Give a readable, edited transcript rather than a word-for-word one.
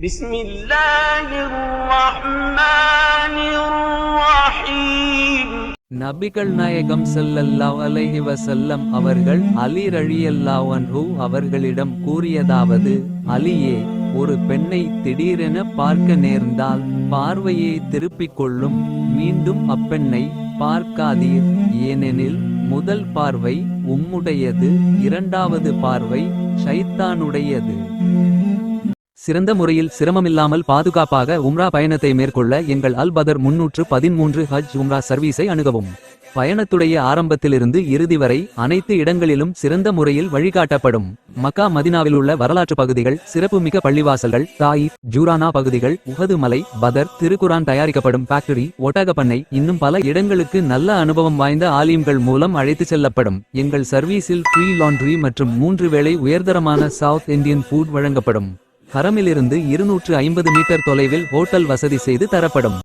بسم الله الرحمن الرحيم. நபிகள் நாயகம் ஸல்லல்லாஹு அலைஹி வஸல்லம் அவர்கள் அலி ரலியல்லாஹு அன்ஹு அவர்களிடம் கூறியதாவது, அலியே, ஒரு பெண்ணை திடீரென பார்க்க நேர்ந்தால் பார்வையை திருப்பிக் கொள்ளும். மீண்டும் அப்பெண்ணை பார்க்காதீர். ஏனெனில் முதல் பார்வை உம்முடையது, இரண்டாவது பார்வை ஷைத்தானுடையது. சிறந்த முறையில் சிரமமில்லாமல் பாதுகாப்பாக உம்ரா பயணத்தை மேற்கொள்ள எங்கள் அல் பதர் 313 ஹஜ் உம்ரா சர்வீஸை அணுகவும். பயணத்துடைய ஆரம்பத்திலிருந்து இறுதி வரை அனைத்து இடங்களிலும் சிறந்த முறையில் வழிகாட்டப்படும். மக்கா மதினாவில் உள்ள வரலாற்று பகுதிகள், சிறப்புமிக்க பள்ளிவாசல்கள், தாயிஃப், ஜூரானா பகுதிகள், உஹது மலை, பதர், திருக்குரான் தயாரிக்கப்படும் ஃபேக்டரி, ஒட்டகப்பண்ணை, இன்னும் பல இடங்களுக்கு நல்ல அனுபவம் வாய்ந்த ஆலிம்கள் மூலம் அழைத்து செல்லப்படும். எங்கள் சர்வீஸில் ஃப்ரீ லாண்ட்ரி மற்றும் 3 வேளை உயர்தரமான சவுத் இந்தியன் ஃபுட் வழங்கப்படும். ஹரமிலிருந்து 250 மீட்டர் தொலைவில் ஹோட்டல் வசதி செய்து தரப்படும்.